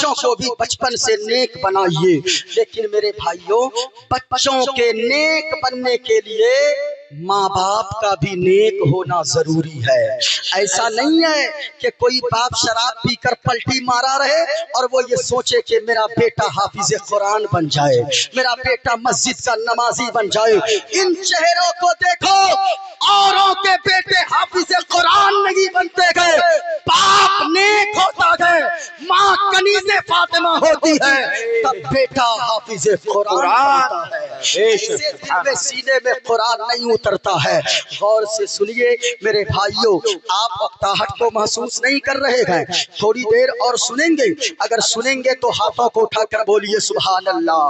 بچوں کو بھی بچپن سے نیک بنائیے، لیکن میرے بھائیوں بچوں کے نیک بننے کے لیے ماں باپ کا بھی نیک ہونا ضروری ہے۔ ایسا نہیں ہے کہ کوئی باپ شراب پی کر پلٹی مارا رہے اور وہ یہ سوچے کہ میرا بیٹا حافظ قرآن بن جائے، میرا بیٹا مسجد کا نمازی بن جائے۔ ان چہروں کو دیکھو، اوروں کے بیٹے حافظ قرآن نہیں بنتے گئے، باپ نیک ہوتا گئے، ماں کنیز فاطمہ ہوتی ہے، تب بیٹا حافظ قرآن بنتا ہے۔ ایسے دل میں سینے میں قرآن نہیں اترتا ہے۔ غور سے سنیے میرے بھائیوں، آپ اکتاہٹ کو محسوس نہیں کر رہے ہیں، تھوڑی دیر اور سنیں گے، اگر سنیں گے تو ہاتھوں کو اٹھا کر بولیے سبحان اللہ،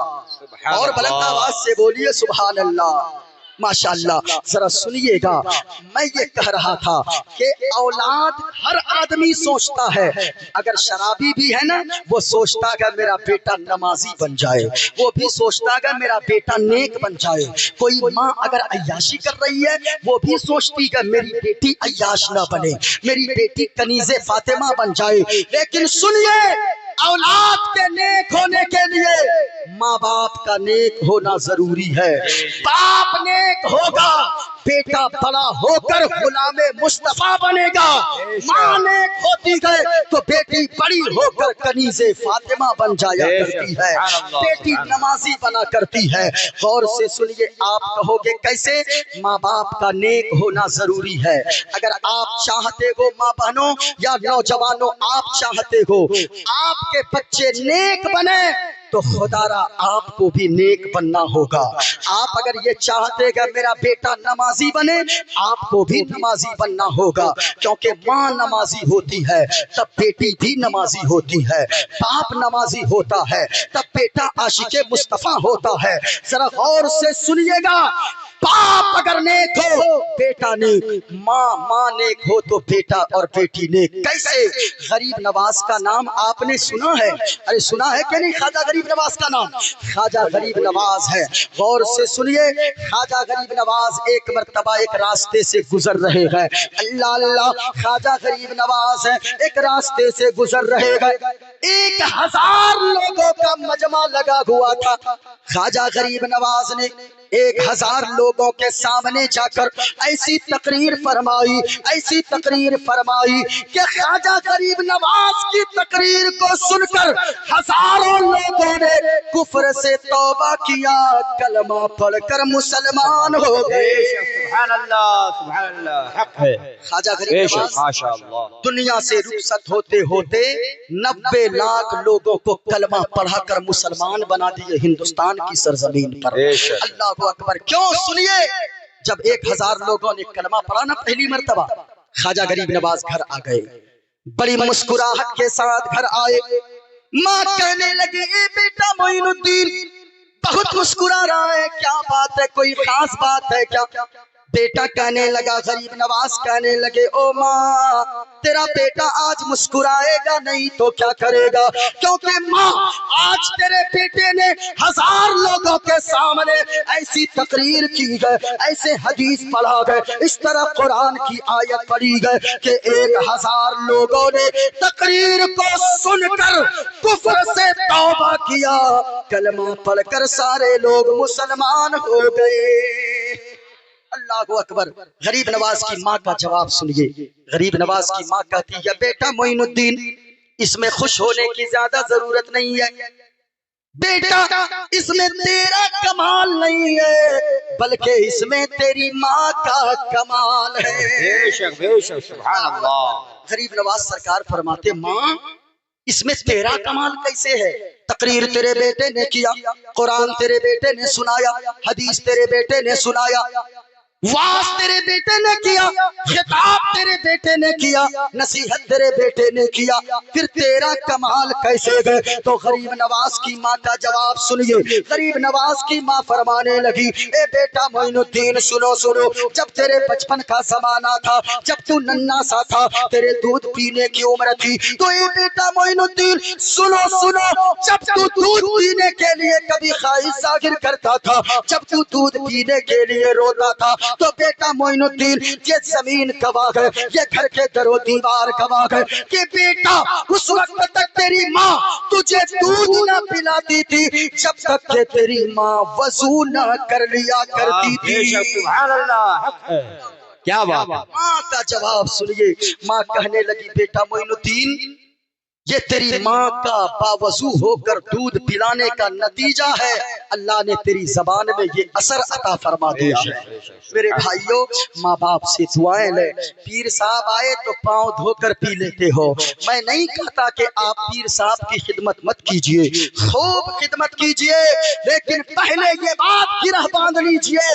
اور بلند آواز سے بولیے سبحان اللہ۔ ماشاءاللہ، ذرا سنیے گا، میں یہ کہہ رہا تھا کہ اولاد ہر آدمی سوچتا ہے، اگر شرابی بھی ہے نا وہ سوچتا ہے میرا بیٹا نمازی بن جائے، وہ بھی سوچتا ہے میرا بیٹا نیک بن جائے۔ کوئی ماں اگر عیاشی کر رہی ہے وہ بھی سوچتی ہے میری بیٹی عیاش نہ بنے، میری بیٹی کنیز فاطمہ بن جائے۔ لیکن سنیے، اولاد کے نیک ہونے کے لیے ماں باپ کا نیک ہونا ضروری ہے۔ باپ نیک ہوگا، بیٹا بڑا ہو کر غلام مصطفیٰ بنے گا۔ ماں نیک ہوتی ہے تو بیٹی بڑی ہو کر کنیز فاطمہ بن جایا کرتی ہے، بیٹی نمازی بنا کرتی ہے۔ غور سے سنیے، آپ کہو گے کیسے؟ ماں باپ کا نیک ہونا ضروری ہے۔ اگر آپ چاہتے ہو ماں بہنوں یا نوجوانوں، آپ چاہتے ہو آپ کے بچے نیک بنے تو خدا را آپ کو بھی نیک بننا ہوگا۔ آپ اگر یہ چاہتے کہ میرا بیٹا نمازی بنے، آپ کو بھی نمازی بننا ہوگا، کیونکہ ماں نمازی ہوتی ہے تب بیٹی بھی نمازی ہوتی ہے، باپ نمازی ہوتا ہے تب بیٹا عاشق مصطفیٰ ہوتا ہے۔ ذرا غور سے سنیے گا، باپ اگر نیک ہو بیٹا نیک، ماں نیک ہو تو بیٹا اور بیٹی نیک۔ کیسے؟ غریب نواز کا نام آپ نے سنا ہے؟ ارے سنا ہے کہ نہیں خواجہ غریب نواز کا نام؟ خواجہ غریب نواز ہے، غور سے سنیے، خواجہ غریب نواز ایک مرتبہ ایک راستے سے گزر رہے ہیں، اللہ اللہ، خواجہ غریب نواز ہے ایک راستے سے گزر رہے ہیں، 1000 لوگوں کا مجمع لگا ہوا تھا۔ خواجہ غریب نواز نے 1000 لوگوں کے سامنے جا کر ایسی تقریر فرمائی کہ خواجہ غریب نواز کی تقریر کو سن کر ہزاروں لوگوں نے کفر سے توبہ کیا، کلمہ پڑھ کر مسلمان ہو گئے۔ سبحان اللہ، سبحان اللہ، حق ہے۔ خواجہ غریب نواز دنیا سے رخصت ہوتے ہوتے 90 لاکھ لوگوں کو کلمہ پڑھا کر مسلمان بنا دیے ہندوستان کی سرزمین پر۔ اللہ اکبر۔ کیوں؟ سنیے، جب 1000 لوگوں نے کلمہ پڑھا نا پہلی مرتبہ، خواجہ غریب نواز گھر آ گئے، بڑی مسکراہٹ کے ساتھ گھر آئے۔ ماں کہنے لگی اے بیٹا معین الدین، بہت مسکرا رہا ہے، کیا بات ہے؟ کوئی خاص بات ہے کیا؟ بیٹا کہنے لگا، غریب نواز کہنے لگے، او ماں تیرا بیٹا آج مسکرائے گا نہیں تو کیا کرے گا؟ کیونکہ ماں آج تیرے بیٹے نے 1000 لوگوں کے سامنے ایسی تقریر کی گئے، ایسے حدیث پڑھا گئے، اس طرح قرآن کی آیت پڑھی گئے کہ 1000 لوگوں نے تقریر کو سن کر کفر سے توبہ کیا، کلمہ پڑھ کر سارے لوگ مسلمان ہو گئے۔ اللہ اکبر۔ غریب نواز کی ماں کا جواب سنیے، غریب نواز کی ماں کہتی ہے، بیٹا معین الدین، اس میں خوش ہونے کی زیادہ ضرورت نہیں ہے، بیٹا اس میں تیرا کمال نہیں ہے بلکہ اس میں تیری ماں کا کمال ہے۔ بے شک بے شک، سبحان اللہ۔ غریب نواز سرکار فرماتے، ماں اس میں تیرا کمال کیسے ہے؟ تقریر تیرے بیٹے نے کیا، قرآن تیرے بیٹے نے سنایا، حدیث تیرے بیٹے نے سنایا، واز تیرے بیٹے نے کیا، خطاب تیرے بیٹے نے کیا، نصیحت تیرے بیٹے نے کیا، پھر تیرا کمال کیسے گئے؟ تو غریب نواز کی ماں کا جواب سنیے، غریب نواز کی ماں فرمانے لگی، اے بیٹا معین الدین سنو، جب تیرے بچپن کا زمانہ تھا، جب تو ننھا سا تھا، تیرے دودھ پینے کی عمر تھی، تو اے بیٹا معین الدین سنو، جب تو دودھ پینے کے لیے کبھی خواہش ظاہر کرتا تھا، جب تو دودھ پینے کے لیے روتا تھا، تو بیٹا معین الدین یہ زمین گواہ ہے، یہ گھر کے در و دیوار گواہ ہے کہ بیٹا اس وقت تک تیری ماں تجھے دودھ نہ پلاتی تھی جب تک کہ تیری ماں وضو نہ کر لیا کرتی بے تھی۔ شک سبحان اللہ حق ہے کیا بات ہے ماں کا جواب سنیے، ماں کہنے لگی بیٹا معین الدین یہ تیری ماں کا باوضو ہو کر دودھ پلانے کا نتیجہ ہے، اللہ نے تیری زبان میں یہ اثر عطا فرما دیا ہے۔ میرے بھائیوں ماں باپ سے دعائیں لے، پیر صاحب آئے تو پاؤں دھو کر پی لیتے ہو، میں نہیں کہتا کہ آپ پیر صاحب کی خدمت مت کیجئے، خوب خدمت کیجئے، لیکن پہلے یہ بات گرہ باندھ لیجئے،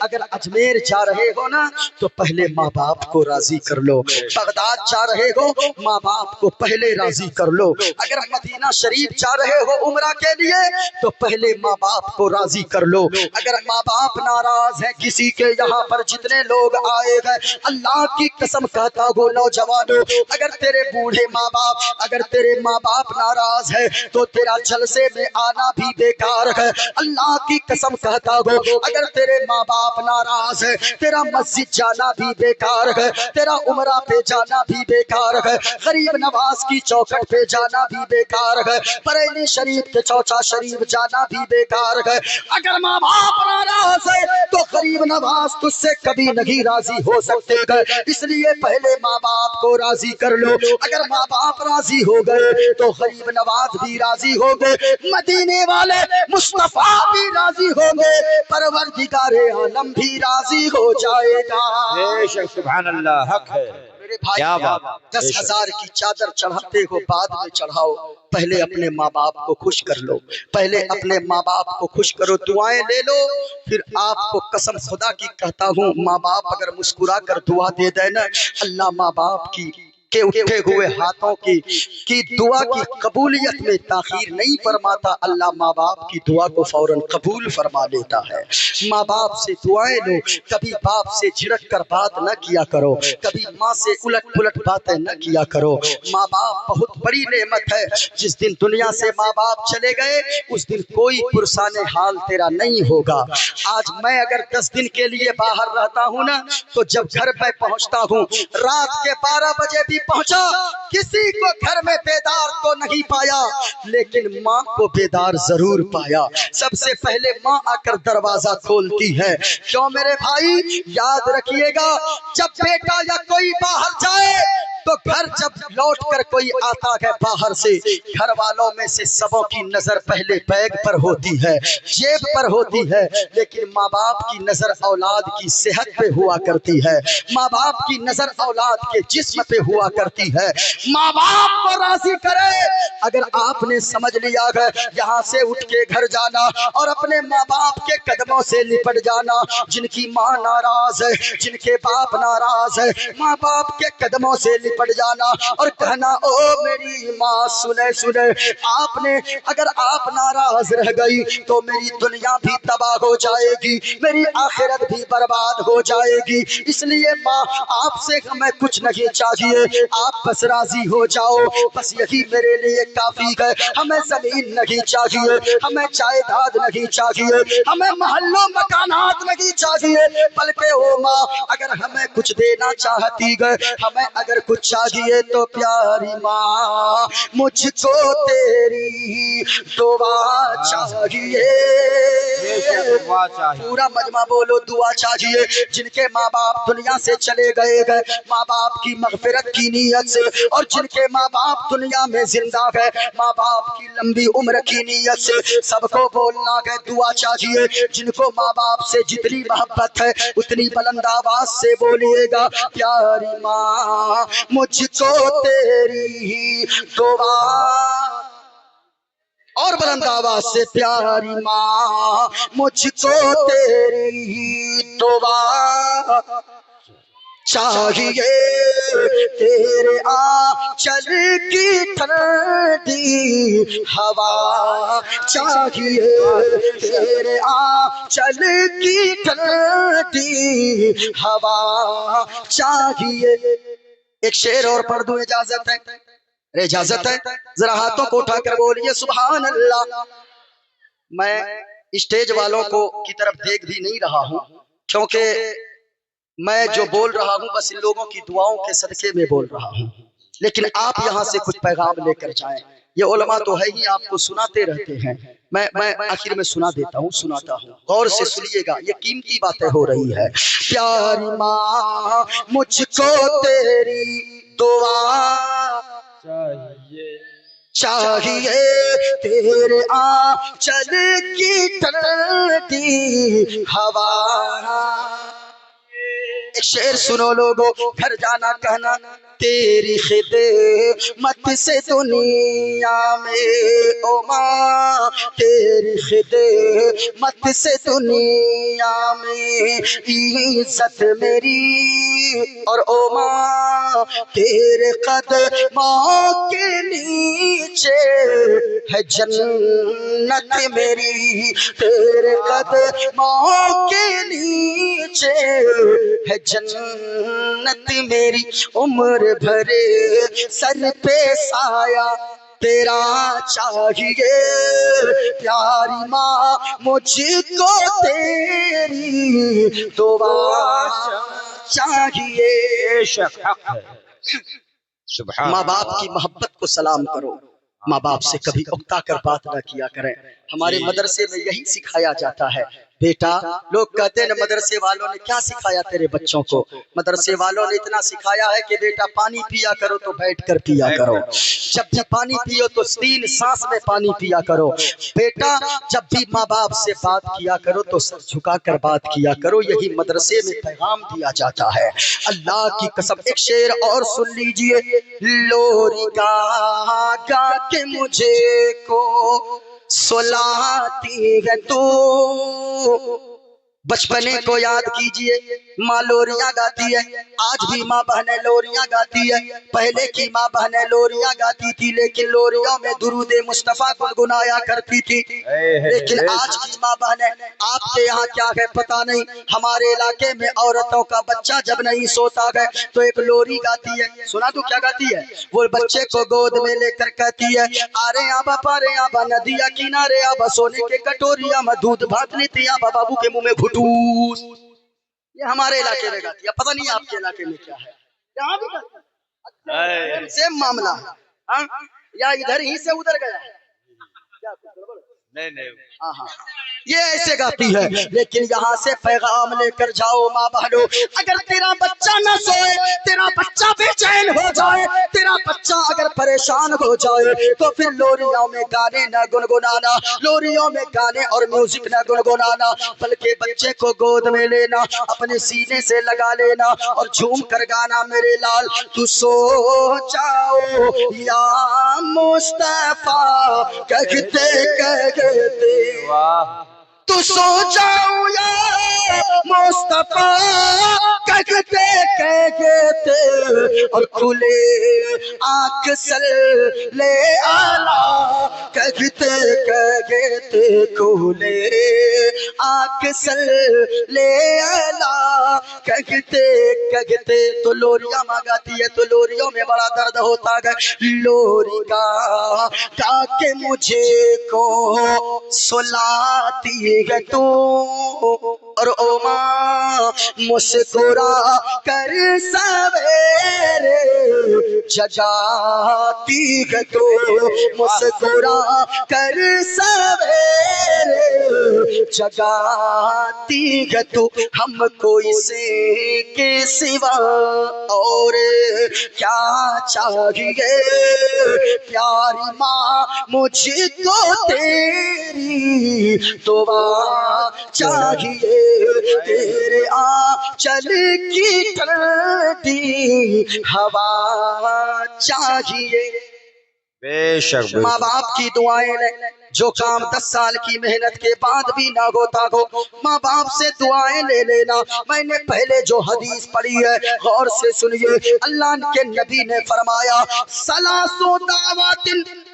اگر اجمیر جا رہے ہو نا تو پہلے ماں باپ کو راضی کر لو، بغداد جا رہے ہو ماں باپ کو پہلے راضی کر لو، اگر مدینہ شریف جا رہے ہو عمرہ کے لیے تو پہلے ماں باپ کو راضی کر لو، اگر ماں باپ ناراض ہیں کسی کے یہاں پر جتنے لوگ آئے گئے اللہ کی قسم کہتا ہوں نوجوانوں اگر تیرے بوڑھے ماں باپ اگر تیرے ماں باپ ناراض ہے تو تیرا جلسے میں آنا بھی بیکار ہے، اللہ کی قسم کہتا ہوں اگر تیرے ماں باپ ناراض ہے تیرا مسجد جانا بھی بیکار ہے، تیرا عمرہ پہ جانا بھی بیکار ہے، غریب نواز کی چوکھٹ پہ جانا بھی بیکار ہے، بریلی شریف کے چوچا شریف جانا بھی بیکار ہے، اگر ماں باپ ناراض ہے تو غریب نواز تجھ سے کبھی نہیں راضی ہو سکتے گئے، اس لیے پہلے ماں باپ کو راضی کر لو، اگر ماں باپ راضی ہو گئے تو غریب نواز بھی راضی ہو گئے، مدینے والے مصطفیٰ بھی راضی ہوں گے، پروردگار عالم بھی راضی ہو جائے گا۔ بے شک سبحان اللہ حق ہے میرے بھائی کیا بات 10,000 کی چادر چڑھاتے ہو بعد میں چڑھاؤ، پہلے اپنے ماں باپ کو خوش کر لو، پہلے اپنے ماں باپ کو خوش کرو، دعائیں لے لو، پھر آپ کو قسم خدا کی کہتا ہوں ماں باپ اگر مسکرا کر دعا دے دے نا اللہ ماں باپ کی کے اٹھے ہوئے ہاتھوں کی دعا کی قبولیت میں تاخیر نہیں فرماتا، اللہ ماں باپ کی دعا کو فوراً قبول فرما لیتا ہے۔ ماں باپ سے دعائیں لو، کبھی باپ سے جھڑک کر بات نہ کیا کرو، کبھی ماں سے الٹ پلٹ باتیں نہ کیا کرو، ماں باپ بہت بڑی نعمت ہے، جس دن دنیا سے ماں باپ چلے گئے اس دن کوئی پرسان حال تیرا نہیں ہوگا۔ آج میں اگر 10 دن کے لیے باہر رہتا ہوں نا تو جب گھر پہ پہنچتا ہوں رات کے 12 بجے بھی پہنچا کسی کو گھر میں بیدار تو نہیں پایا لیکن ماں کو بیدار ضرور پایا، سب سے پہلے ماں آ کر دروازہ کھولتی ہے، کیوں میرے بھائی یاد رکھیے گا جب بیٹا یا کوئی باہر جائے تو گھر جب لوٹ کر کوئی آتا ہے باہر سے گھر والوں میں سے سبوں کی نظر پہلے بیگ پر ہوتی ہے جیب پر ہوتی ہے، لیکن ماں باپ کی نظر اولاد کی صحت پہ ہوا کرتی ہے، ماں باپ کی نظر اولاد کے جسم پہ ہوا کرتی ہے، ماں باپ کو راضی کرے اگر آپ نے سمجھ لیا ہے یہاں سے اٹھ کے گھر جانا اور اپنے ماں باپ کے قدموں سے لپٹ جانا، جن کی ماں ناراض ہے جن کے باپ ناراض ہے ماں باپ کے قدموں سے لپٹ جانا اور کہنا او میری ماں سنے سنے آپ نے اگر آپ ناراض رہ گئی تو میری دنیا بھی تباہ ہو جائے گی، میری آخرت بھی برباد ہو جائے گی، اس لیے ماں آپ سے ہمیں کچھ نہیں چاہیے، آپ بس راضی ہو جاؤ، بس یہی میرے لیے کافی ہے، ہمیں زمین نہیں چاہیے، ہمیں جائیداد نہیں چاہیے، ہمیں محلوں مکانات نہیں چاہیے، بلکہ او ماں اگر ہمیں کچھ دینا چاہتی ہے ہمیں اگر کچھ چاہیے تو پیاری ماں مجھ کو تیری دعا چاہیے، پورا مجمع بولو دعا چاہیے، جن کے ماں باپ دنیا سے چلے گئے ماں باپ کی مغفرت کی نیت سے اور جن کے ماں باپ دنیا میں زندہ ہے ماں باپ کی لمبی عمر کی نیت سے سب کو بولنا ہے دعا چاہیے، جن کو ماں باپ سے جتنی محبت ہے اتنی بلند آواز سے بولیے گا پیاری ماں مجھ کو تیری دعا، اور بلند آواز سے پیاری ماں مجھ کو تیری دعا چاہیے، تیرے آنچل کی ٹھنڈی ہوا چاہیے، تیرے آنچل کی ٹھنڈی ہوا چاہیے۔ ایک شعر اور پڑھ دوں اجازت ہے؟ اجازت ہے؟ ذرا ہاتھوں کو اٹھا کر بولیے سبحان اللہ۔ میں اسٹیج والوں کو کی طرف دیکھ بھی نہیں رہا ہوں کیونکہ میں جو بول رہا ہوں بس ان لوگوں کی دعاؤں کے صدقے میں بول رہا ہوں، لیکن آپ یہاں سے کچھ پیغام لے کر جائیں۔ یہ علماء تو ہے ہی، آپ کو سناتے رہتے ہیں، میں آخر میں سناتا ہوں، غور سے سنیے گا، یہ قیمتی باتیں ہو رہی ہے۔ پیاری ماں مجھ کو تیری دعا چاہیے، تیرے آنچل کی ٹھنڈی ہوا۔ ایک شعر سنو لوگو، گھر جانا کہنا تیری خدمت سے دنیا میں، او ماں تیری خدمت سے دنیا میں عزت میری، اور او ماں تیرے قدموں کے نیچے ہے جنت میری، تیرے قدموں کے نیچے ہے جنت میری، عمر بھرے سر پہ سایہ تیرا چاہیے، پیاری ماں مجھ کو تیری دعا چاہیے۔ بے شک حق ہے، سبحان ماں باپ کی محبت کو سلام کرو، ماں باپ سے کبھی اکتا کر بات نہ کیا کریں۔ ہمارے مدرسے میں یہی سکھایا جاتا ہے بیٹا، لوگ کہتے ہیں مدرسے والوں نے کیا سکھایا تیرے بچوں کو؟ مدرسے والوں نے اتنا سکھایا ہے کہ بیٹا پانی پیا کرو تو بیٹھ کر پیا کرو، جب بھی پانی پیو تو 3 سانس میں پانی پیا کرو، بیٹا جب بھی ماں باپ سے بات کیا کرو تو سر جھکا کر بات کیا کرو، یہی مدرسے میں پیغام دیا جاتا ہے۔ اللہ کی قسم ایک شعر اور سن لیجئے، لوری گا گا کے مجھے کو سلاتی ہے تو، بچپنے کو یاد کیجئے، ماں لوریاں گاتی ہے، آج بھی ماں بہنیں لوریاں گاتی ہے، پہلے کی ماں بہنیں لوریاں گاتی تھی لیکن لوریوں میں درود مصطفیٰ گنگنایا کرتی تھی، لیکن آج کی ماں بہنیں، آپ کے یہاں کیا ہے پتہ نہیں، ہمارے علاقے میں عورتوں کا بچہ جب نہیں سوتا گئے تو ایک لوری گاتی ہے، سنا تو کیا گاتی ہے؟ وہ بچے کو گود میں لے کر کہتی ہے، آرے آبا پارے آبا ندیا کنارے آبا سونے کے کٹوریاں میں دودھ بھات لیتی آبا بابو کے منہ میں گھٹوس۔ یہ ہمارے علاقے میں گاتی ہے، پتہ نہیں آپ کے علاقے میں کیا ہے، یہاں بھی گاتی ہے، سیم معاملہ ہے، یا ادھر ہی سے ادھر گیا ہے، نہیں ہاں یہ ایسے گاتی ہے، لیکن یہاں سے پیغام لے کر جاؤ ماں بہنو، اگر تیرا بچہ نہ سوئے، تیرا بچہ بے چین ہو جائے، تیرا بچہ اگر پریشان ہو جائے تو پھر لوریوں میں گانے نہ گنگنانا، لوریوں میں گانے اور میوزک نہ گنگنانا، بلکہ بچے کو گود میں لینا، اپنے سینے سے لگا لینا اور جھوم کر گانا، میرے لال تو سو جاؤ یا مصطفیٰ کہتے کہتے، تو سو جاؤ یا مصطفیٰ کہتے کہتے، اور کھلے آنکھ صلی اعلیٰ کہتے کہتے، کھلے آنکھ صلی اعلیٰ کہتے کہتے، تو لوریاں مانگاتی ہے، تو لوریوں میں بڑا درد ہوتا ہے، لوری گا گا کے مجھے کو سلاتی ہے تو، اور او ماں مسکرا کر سویرے جگاتی ہے تو، مسکرا کر سویرے جگاتی ہے تو، ہم کو اسے کے سوا اور کیا چاہیے، پیاری ماں مجھ کو تیری دعا چاہیے، تیرے آنچل کی ٹھنڈی ہوا چاہیے۔ بے شک ماں باپ کی دعائیں لے، جو کام 10 سال کی محنت کے بعد بھی نہ ہوتا ہو، ماں باپ سے دعائیں لے لینا۔ میں نے پہلے جو حدیث پڑھی ہے غور سے سنیے، اللہ کے نبی نے فرمایا ثلاث دعوات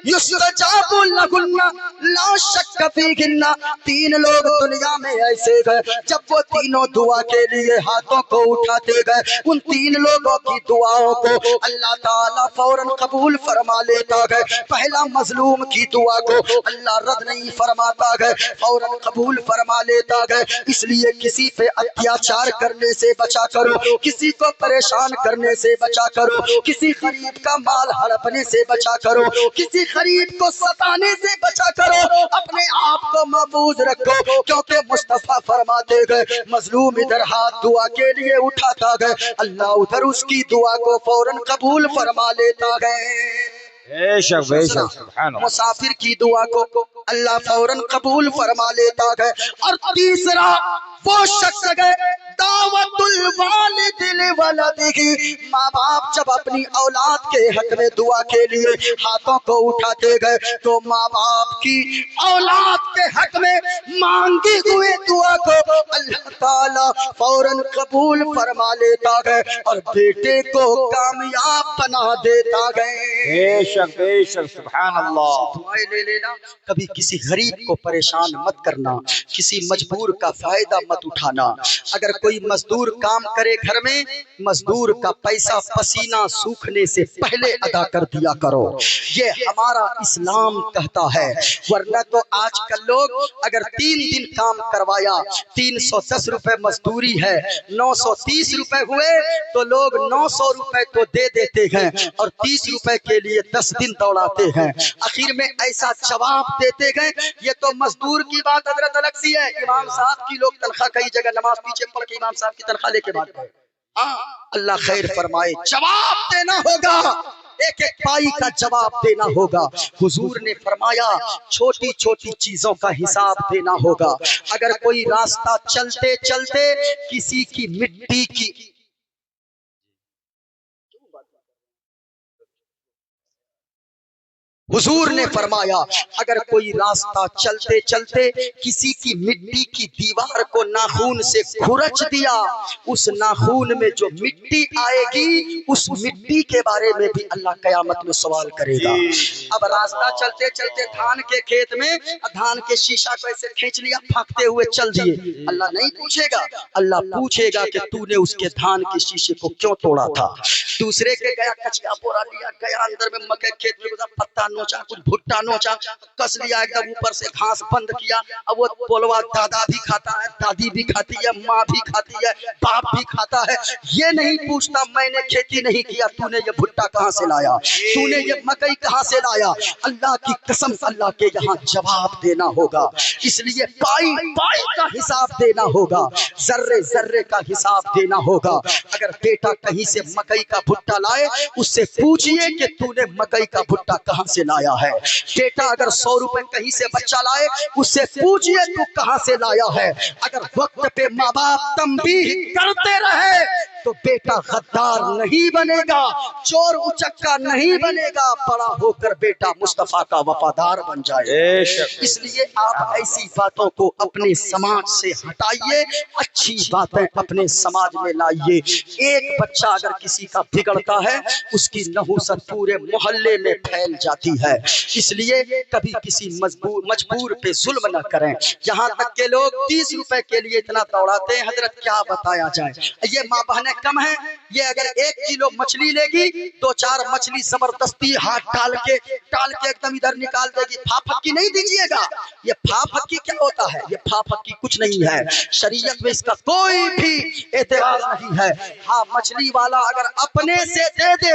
یستجاب لہن لا شک فیہن، 3 لوگ دنیا میں ایسے گئے جب وہ تینوں دعا کے لیے ہاتھوں کو اٹھاتے گئے، ان 3 لوگوں کی دعاؤں کو اللہ تعالیٰ فوراً قبول فرما لیتا ہے۔ پہلا مظلوم کی دعا کو اللہ رد نہیں فرماتا ہے، فوراً قبول فرما لیتا ہے، اس لیے کسی پہ اتیاچار کرنے سے بچا کرو، کسی کو پریشان کرنے سے بچا کرو، کسی غریب کا مال ہڑپنے سے بچا کرو، کسی غریب کو ستانے سے بچا کرو، اپنے آپ کو محفوظ رکھو، کیونکہ مصطفیٰ فرماتے گئے مظلوم ادھر ہاتھ دعا کے لیے اٹھاتا گئے، اللہ ادھر اس کی دعا کو فوراً قبول فرما لیتا گئے۔ بے شک بے شک، سبحان اللہ۔ مسافر کی دعا کو اللہ فوراً قبول فرما لیتا ہے۔ اور تیسرا وہ شخص گئے دعوت الوالد لولدہ، ماں باپ جب اپنی اولاد کے حق میں دعا کے لیے ہاتھوں کو اٹھاتے گئے تو ماں باپ کی اولاد کے حق میں مانگی ہوئے دعا کو اللہ تعالی فوراً قبول فرما لیتا ہے اور بیٹے کو کامیاب بنا دیتا ہے۔ بے شک بے شک، سبحان اللہ۔ دعائیں لے لینا، کبھی کسی غریب کو پریشان مت کرنا، کسی مجبور کا فائدہ مت اٹھانا۔ اگر کوئی مزدور کام کرے گھر میں، مزدور کا پیسہ پسینہ سوکھنے سے پہلے ادا کر دیا کرو، یہ ہمارا اسلام کہتا ہے۔ ورنہ تو آج کل لوگ اگر 3 دن کام کروایا، 310 روپے مزدوری ہے، 930 روپے ہوئے تو لوگ 900 روپے تو دے دیتے ہیں اور 30 روپے کے لیے 10 دن دوڑاتے ہیں۔ آخر میں ایسا جواب دیتے گئے، یہ تو مزدور کی بات حضرت الگ سی ہے، امام صاحب کی لوگ تنخواہ کئی جگہ نماز پیچھے پڑھ کے امام صاحب کی تنخواہ لے کے بات کریں۔ اللہ خیر فرمائے، جواب دینا ہوگا، ایک ایک پائی کا جواب دینا ہوگا۔ حضور نے فرمایا چھوٹی چھوٹی چیزوں کا حساب دینا ہوگا۔ اگر کوئی راستہ چلتے چلتے کسی کی مٹی کی حضور نے فرمایا اگر کوئی راستہ چلتے چلتے کسی کی مٹی کی دیوار کو ناخون سے کھرچ دیا، اس ناخون میں جو مٹی آئے گی اس مٹی کے بارے میں بھی اللہ قیامت میں سوال کرے گا۔ اب راستہ چلتے چلتے دھان کے کھیت میں دھان کے شیشہ کو ایسے کھینچ لیا، پھانکتے ہوئے چل دیے، اللہ نہیں پوچھے گا، اللہ پوچھے گا کہ تو نے اس کے دھان کے شیشے کو کیوں توڑا تھا۔ دوسرے کے گیا کچیا بورا لیا، گیا اندر میں مکے کھیت میں گزا، پتا نوچا، کچھ بھٹا نوچا، کس لیا ایک دم اوپر سے گھاس بند کیا۔ اب وہ بولوا دادا بھی کھاتا ہے، دادی بھی کھاتی ہے، ماں بھی کھاتی ہے، باپ بھی کھاتا ہے، یہ نہیں پوچھتا میں نے کھیتی نہیں کیا، تو نے یہ بھٹا کہاں سے لایا، تو نے یہ مکئی کہاں سے لایا۔ اللہ کی قسم اللہ کے یہاں جواب دینا ہوگا، اس لیے پائی پائی کا حساب دینا ہوگا، ذرے ذرے کا حساب دینا ہوگا۔ اگر بیٹا کہیں سے مکئی کا بھٹا لائے اس سے پوچھئے کہ تو نے مکئی کا بھٹا کہاں سے لایا ہے۔ بیٹا اگر 100 روپے کہیں سے بچہ لائے اس سے پوچھئے تو کہاں سے لایا ہے۔ اگر وقت پہ ماں باپ تنبیہ کرتے رہے تو بیٹا غدار نہیں بنے گا، چور اچکا نہیں بنے گا، بڑا ہو کر بیٹا مصطفیٰ کا وفادار بن جائے۔ اس لیے آپ ایسی باتوں کو اپنے سماج سے ہٹائیے، اچھی باتیں اپنے سماج میں لائیے۔ ایک بچہ اگر کسی کا بگڑتا ہے اس کی نحوست پورے محلے میں پھیل جاتی ہے۔ اس لیے کبھی کسی مجبور پہ ظلم نہ کریں۔ یہاں تک کہ لوگ 30 روپے کے لیے اتنا دوڑاتے ہیں، حضرت کیا بتایا جائے۔ یہ ماں بہنیں کم ہیں، یہ اگر 1 کلو مچھلی لے گی 2-4 مچھلی زبردستی ہاتھ ڈال کے ایک دم ادھر نکال دے گی۔ پھاپکی نہیں دیجیے گا، یہ پھاپکی کیا ہوتا ہے؟ یہ پھاپکی کچھ نہیں ہے، شریعت میں اس کا کوئی بھی اعتبار نہیں ہے۔ ہاں مچھلی والا اگر اپنے سے دے دے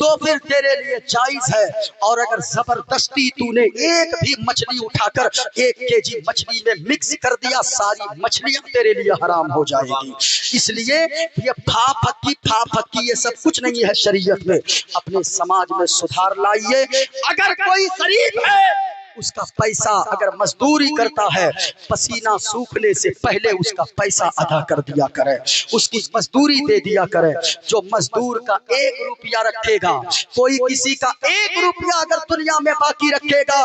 تو پھر تیرے لیے جائز ہے، اور اگر زبردستی تو نے ایک بھی مچھلی اٹھا کر 1 کیجی مچھلی میں مکس کر دیا، ساری مچھلیاں تیرے لیے حرام ہو جائے گی۔ اس لیے یہ پھاپکی یہ سب کچھ نہیں ہے شریعت میں۔ اپنے سماج میں سدھار لائیے۔ اگر کوئی غریب ہے اس کا پیسہ اگر مزدوری کرتا ہے پسینہ سوکھنے سے پہلے اس کا پیسہ ادا کر دیا کرے، اس کی مزدوری دے دیا کرے۔ جو مزدور کا 1 روپیہ رکھے گا، کوئی کسی کا 1 روپیہ اگر دنیا میں باقی رکھے گا،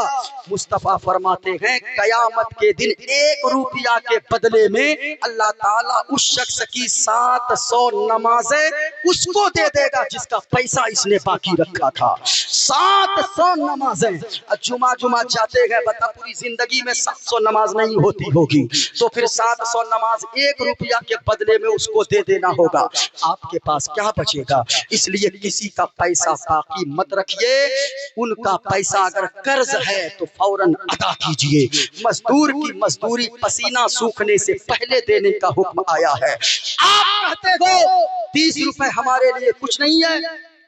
مصطفیٰ فرماتے ہیں قیامت کے دن 1 روپیہ کے بدلے میں اللہ تعالیٰ اس شخص کی 700 نمازیں اس کو دے دے گا جس کا پیسہ اس نے باقی رکھا تھا۔ 700 نمازیں، جمعہ جاتے ہیں، بتا پوری زندگی میں 700 نماز نہیں ہوتی ہوگی، تو پھر 700 نماز 1 روپیہ کے بدلے میں اس کو دے دینا ہوگا، آپ کے پاس کیا بچے گا؟ اس لیے کسی کا پیسہ باقی مت رکھیے، ان کا پیسہ اگر قرض ہے تو فوراً ادا کیجئے۔ مزدور کی مزدوری پسینہ سوکھنے سے پہلے دینے کا حکم آیا ہے۔ آپ کہتے ہو 30 روپے ہمارے لیے کچھ نہیں ہے،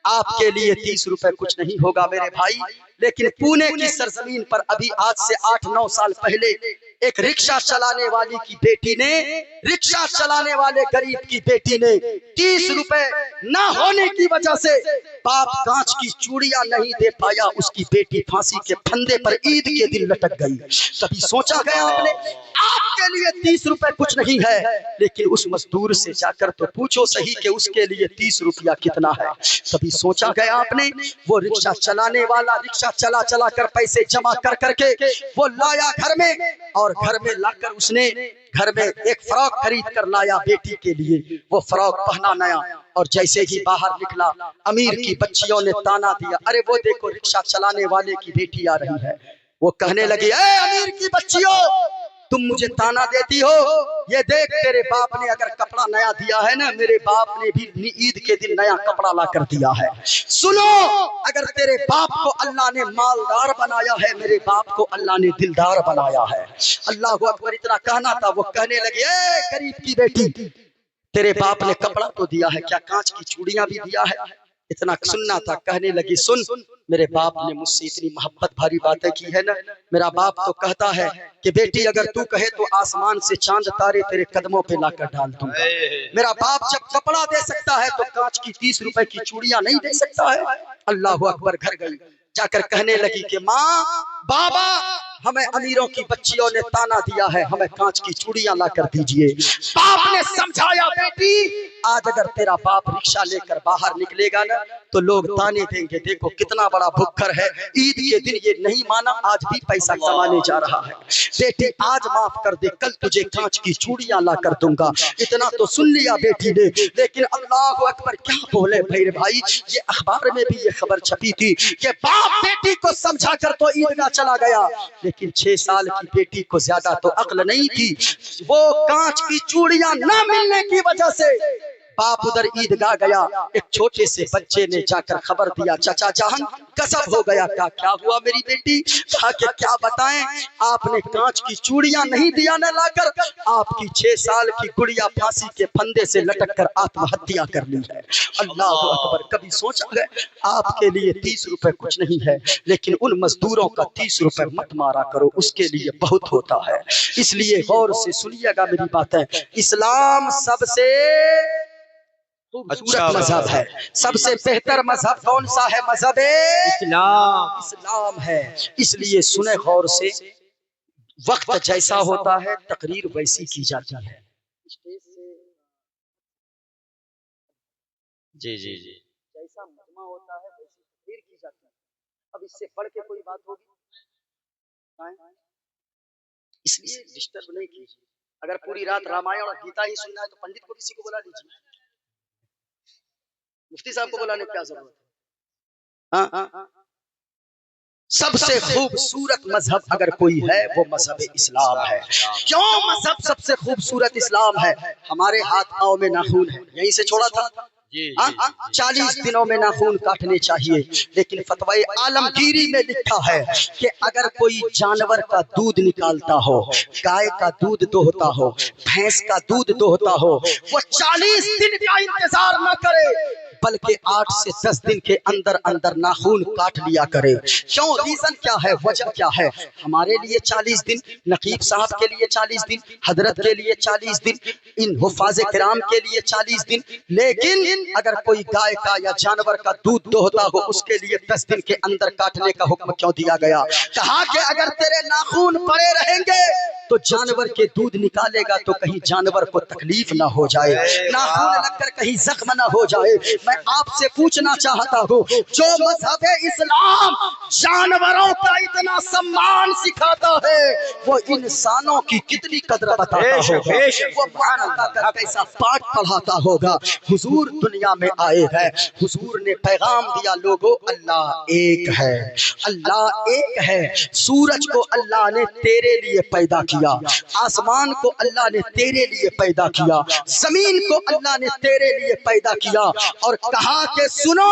آپ کے لیے 30 روپے کچھ نہیں ہوگا میرے بھائی، لیکن پونے کی سرزمین پر ابھی آج سے 8-9 سال پہلے ایک رکشہ چلانے والی کی بیٹی نے، رکشہ چلانے والے غریب کی بیٹی نے 30 روپے نہ ہونے کی وجہ سے باپ کانچ کی چوڑیاں نہیں دے پایا، اس کی بیٹی پھانسی کے پھندے پر عید کے دن لٹک گئی۔ کبھی سوچا گیا آپ نے؟ آپ کے لیے 30 روپے کچھ نہیں ہے، لیکن اس مزدور سے جا کر تو پوچھو صحیح کہ اس کے لیے 30 روپیہ کتنا ہے۔ کبھی سوچا گیا آپ نے؟ وہ رکشہ چلانے والا رکشہ چلا کر پیسے جمع کر کے وہ لایا گھر میں، اور گھر میں لا کر اس نے گھر میں ایک فراق خرید کر لایا بیٹی کے لیے، وہ فراق پہنا نیا، اور جیسے ہی باہر نکلا امیر کی بچیوں نے تانا دیا، ارے وہ دیکھو رکشہ چلانے والے کی بیٹی آ رہی ہے۔ وہ کہنے لگی، اے امیر کی بچیوں، تم مجھے تانا دیتی ہو، یہ دیکھ تیرے باپ نے اگر کپڑا نیا دیا ہے نا، میرے باپ نے بھی عید کے دن نیا کپڑا لا کر دیا ہے۔ سنو، اگر تیرے باپ کو اللہ نے مالدار بنایا ہے، میرے باپ کو اللہ نے دلدار بنایا ہے۔ اللہ اکبر، اتنا کہنا تھا، وہ کہنے لگے، اے غریب کی بیٹی، تیرے باپ نے کپڑا تو دیا ہے، کیا کانچ کی چوڑیاں بھی دیا ہے؟ اتنا سننا تھا، کہنے لگی، سن، میرے باپ نے مجھ سے اتنی محبت بھاری باتیں کی ہے نا، میرا باپ تو کہتا ہے کہ بیٹی اگر تو کہے تو آسمان سے چاند تارے تیرے قدموں پہ لا کر ڈال دوں گا۔ میرا باپ جب کپڑا دے سکتا ہے تو کانچ کی 30 روپے کی چوڑیاں نہیں دے سکتا ہے۔ اللہ اکبر، گھر گئی، جا کر کہنے لگی کہ ماں، بابا، ہمیں امیروں کی بچیوں نے تانا دیا ہے، ہمیں کانچ کی چوڑیاں لا کر دیجئے۔ باپ نے سمجھایا، بیٹی آج اگر تیرا باپ رکشہ لے کر باہر نکلے گا نا تو لوگ تانے دیں گے، دیکھو کتنا بڑا بھکر ہے، عید کے دن یہ نہیں مانا، آج بھی پیسہ کمانے جا رہا ہے۔ بیٹی آج معاف کر دے، کل تجھے کانچ کی چوڑیاں لا کر دوں گا۔ اتنا تو سن لیا بیٹی نے، لیکن اللہ اکبر کیا بولے میرے بھائی، یہ اخبار میں بھی یہ خبر چھپی تھی کہ باپ بیٹی کو سمجھا کر تو عیدگاہ چلا گیا، لیکن 6 سال کی بیٹی کو زیادہ تو عقل نہیں تھی۔ وہ کانچ کی چوڑیاں نہ ملنے کی وجہ سے باپ ادھر عیدگاہ گیا، ایک چھوٹے سے بچے نے جا کر خبر دیا، چچا جان قصب ہو گیا۔ کیا ہوا میری بیٹی؟ کہا کہ کیا بتائیں، آپ نے کانچ کی چوڑیاں نہیں دیا نہ لا کر، آپ کی 6 سال کی گڑیا پھانسی کے پھندے سے لٹک کر آتم ہتیا کر لی ہے۔ اللہ اکبر، کبھی سوچا ہے آپ کے لیے 30 روپے کچھ نہیں ہے، لیکن ان مزدوروں کا 30 روپے مت مارا کرو، اس کے لیے بہت ہوتا ہے۔ اس لیے غور سے سنیے گا میری باتیں، اسلام سب سے خوبصورت مذہب ہے، سب سے بہتر مذہب کون سا ہے؟ مذہب اسلام ہے۔ اس لیے سنیں غور سے، وقت جیسا ہوتا ہے تقریر ویسی کی جاتی ہے۔ جی جی جی، جیسا مجمع ہوتا ہے ویسی تقریر کی جاتی ہے۔ اب اس سے بڑھ کے کوئی بات ہوگی؟ اس لیے ڈسٹرب نہیں کیجیے۔ اگر پوری رات رامائن اور گیتا ہی سننا ہے تو پنڈت کو کسی کو بلا لیجیے، مفتی صاحب کو بلانے کی کیا ضرورت ہے؟ سب سے خوبصورت مذہب اگر کوئی ہے وہ مذہب اسلام ہے۔ کیوں مذہب سب سے خوبصورت اسلام ہے؟ ہمارے ہاتھ پاؤں میں ناخن ہے، یہیں سے چھوڑا تھا، 40 دنوں میں ناخن کاٹنے چاہیے، لیکن فتوی عالمگیری میں لکھا ہے کہ اگر کوئی جانور کا دودھ نکالتا ہو، گائے کا دودھ دوہتا ہو، بھینس کا دودھ دوہتا ہو، وہ 40 دن کا انتظار نہ کرے، بلکہ 8 سے 10 دن کے اندر اندر ناخن کاٹ لیا کرے۔ کیوں؟ ریزن کیا ہے؟ وجہ کیا ہے؟ ہمارے لیے 40 دن، نقیب صاحب کے لیے 40 دن، حضرت کے لیے 40 دن، ان حفاظ کرام کے لیے 40 دن، لیکن اگر کوئی گائے کا یا جانور کا دودھ دوہتا ہو اس کے لیے 10 دن کے اندر کاٹنے کا حکم کیوں دیا گیا؟ کہا کہ اگر تیرے ناخن پڑے رہیں گے تو جانور کے دودھ نکالے گا تو کہیں جانور کو تکلیف نہ ہو جائے، ناخن لگ کر کہیں زخم نہ ہو جائے۔ میں آپ سے پوچھنا چاہتا ہوں، جو مذہب اسلام جانوروں کا اتنا سمان سکھاتا ہے وہ انسانوں کی کتنی قدر بتاتا ہوگا، وہ مانتا کر کیسا پاٹ پڑھاتا ہوگا۔ حضور دنیا میں آئے ہیں، حضور نے پیغام دیا، لوگوں اللہ ایک ہے، اللہ ایک ہے۔ سورج کو اللہ نے تیرے لیے پیدا کیا، آسمان کو اللہ نے تیرے لیے پیدا کیا، زمین کو اللہ نے تیرے لیے پیدا کیا، اور کہا کہ سنو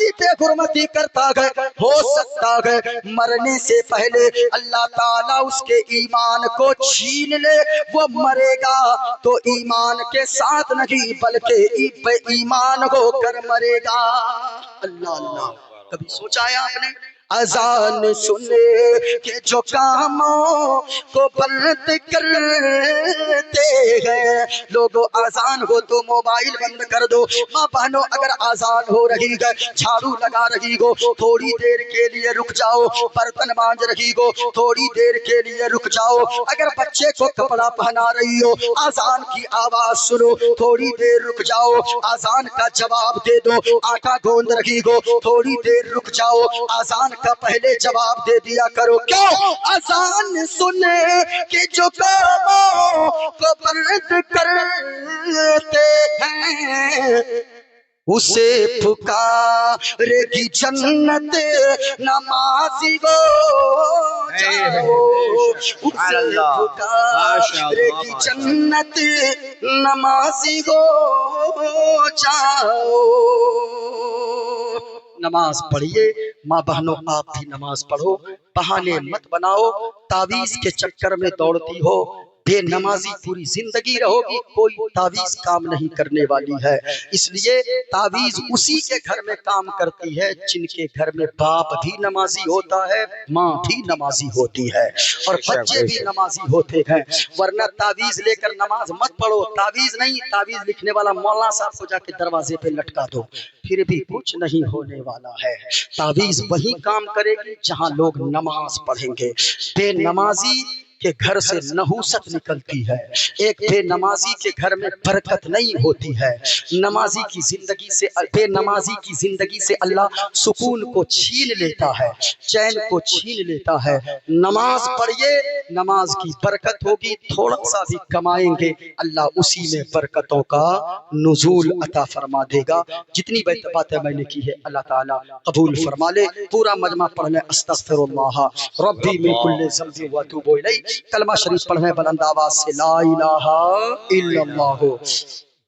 حرمتی پہ حرمتی کرتا گئے، ہو سکتا ہے مرنے سے پہلے اللہ تعالیٰ اس کے ایمان کو چھین لے، وہ مرے گا تو ایمان کے ساتھ نہیں بلکہ ایمان ہو کر مرے گا۔ اللہ اللہ، کبھی سوچا ہے آپ نے؟ اذان سنے کہ جو کاموں کو بند کرتے ہیں لوگوں، اذان ہو تو موبائل بند کر دو۔ ماں بہنوں، اگر اذان ہو رہی ہے، جھاڑو لگا رہی ہو، تھوڑی دیر کے لیے رک جاؤ۔ برتن مانج رہی ہو، تھوڑی دیر کے لیے رک جاؤ۔ اگر بچے کو کپڑا پہنا رہی ہو، اذان کی آواز سنو، تھوڑی دیر رک جاؤ، اذان کا جواب دے دو۔ آٹا گوندھ رہی ہو، تھوڑی دیر رک جاؤ، اذان کا پہلے جواب دے دیا کرو۔ کیوں؟ اذان سنے کہ جو کاموں کو بند کرتے ہیں اسے پکارے گی جنت، نمازی ہو جاؤ۔ اسے پکارے گی جنت، نمازی ہو جاؤ۔ نماز پڑھیے ماں بہنوں، آپ بھی نماز پڑھو، بہانے مت بناؤ۔ تعویذ کے چکر میں دوڑتی ہو، بے نمازی پوری زندگی رہو گی، کوئی تعویذ کام نہیں کرنے والی ہے۔ اس لیے تعویذ اسی کے گھر میں کام کرتی ہے جن کے گھر میں باپ بھی نمازی ہوتا ہے، ماں بھی نمازی ہوتی ہے، اور بچے بھی نمازی ہوتے ہیں۔ ورنہ تعویذ لے کر نماز مت پڑھو۔ تعویذ نہیں، تعویذ لکھنے والا مولانا صاحب کو جا کے دروازے پہ لٹکا دو، پھر بھی کچھ نہیں ہونے والا ہے۔ تعویذ وہی کام کرے گی جہاں لوگ نماز پڑھیں گے۔ بے نمازی کے گھر سے نحوست نکلتی ہے، ایک بے نمازی کے گھر میں برکت نہیں ہوتی ہے۔ نمازی کی زندگی سے، بے نمازی کی زندگی سے اللہ سکون کو چھین لیتا ہے، چین کو چھین لیتا ہے۔ نماز پڑھیے، نماز کی برکت ہوگی، تھوڑا سا بھی کمائیں گے اللہ اسی میں برکتوں کا نزول عطا فرما دے گا۔ جتنی باتیں میں نے کی ہے اللہ تعالیٰ قبول فرما لے۔ پورا مجمع پڑھ لیں، استغفر اللہ ربی من کل ذنب واتوب الیہ۔ کلمہ شریف پڑھیں بلند آواز سے، لا الہ الا اللہ۔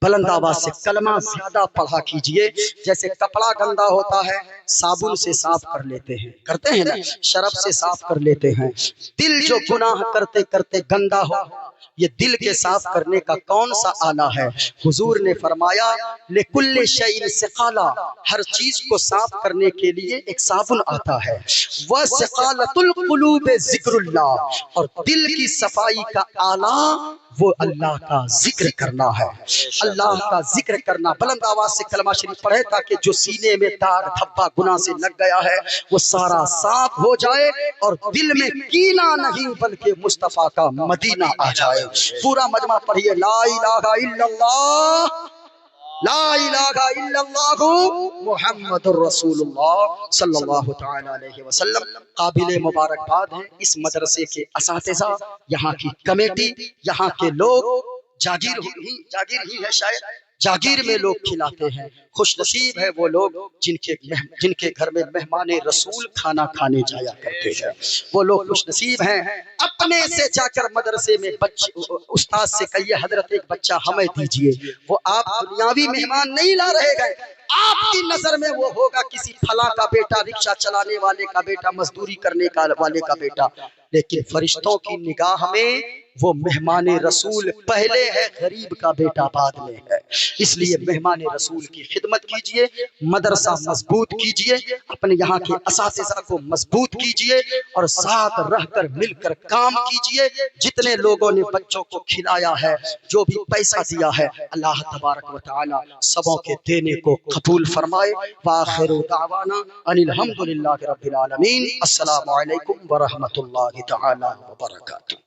بلند آواز سے کلمہ زیادہ پڑھا کیجئے۔ جیسے کپڑا گندا ہوتا ہے صابن سے صاف کر لیتے ہیں، کرتے ہیں نا، شرف سے صاف کر لیتے ہیں۔ دل جو گناہ کرتے کرتے گندا ہو، یہ دل کے صاف کرنے کا کون سا آلہ ہے؟ حضور نے فرمایا لِكُلِّ شَيْءٍ سِقَالَةٌ، ہر چیز کو صاف کرنے کے لیے ایک صابن آتا ہے۔ وَسِقَالَةُ الْقُلُوبِ ذِكْرُ اللَّهِ، اور دل کی صفائی کا آلہ وہ اللہ کا ذکر کرنا ہے، اللہ کا ذکر کرنا۔ بلند آواز سے کلمہ شریف پڑھے تاکہ جو سینے میں داغ دھبا گناہ سے لگ گیا ہے وہ سارا صاف ہو جائے، اور دل میں کینہ نہیں بلکہ مصطفیٰ کا مدینہ آ جائے۔ پورا مجمع پڑھیے، لا الہ الا اللہ، لا الہ الا اللہ محمد الرسول اللہ صلی اللہ تعالی علیہ وسلم۔ قابل مبارکباد ہیں اس مدرسے کے اساتذہ، یہاں کی کمیٹی، یہاں کے لوگ۔ جاگیر ہی ہے شاید، جاگیر میں لوگ کھلاتے ہیں۔ خوش نصیب ہے وہ لوگ جن کے گھر میں مہمان رسول کھانا کھانے جایا کرتے ہیں، وہ لوگ خوش نصیب ہیں۔ اپنے سے جا کر مدرسے میں استاد سے کہیے حضرت ایک بچہ ہمیں دیجئے، وہ آپ دنیاوی مہمان نہیں لا رہے گئے، آپ کی نظر میں وہ ہوگا کسی فلاں کا بیٹا، رکشہ چلانے والے کا بیٹا، مزدوری کرنے والے کا بیٹا، لیکن فرشتوں کی نگاہ میں وہ مہمان رسول پہلے ہے، غریب کا بیٹا بعد میں ہے۔ اس لیے مہمان رسول کی خدمت کیجئے، مدرسہ مضبوط کیجئے، اپنے یہاں کے اساتذہ کو مضبوط کیجئے، اور ساتھ رہ کر مل کر کام کیجئے۔ جتنے لوگوں نے بچوں کو کھلایا ہے، جو بھی پیسہ دیا ہے، اللہ تبارک و تعالی سبوں کے دینے کو قبول فرمائے۔ وآخر دعوانا ان الحمد للہ رب العالمین۔ السلام علیکم ورحمۃ اللہ تعالی وبرکاتہ۔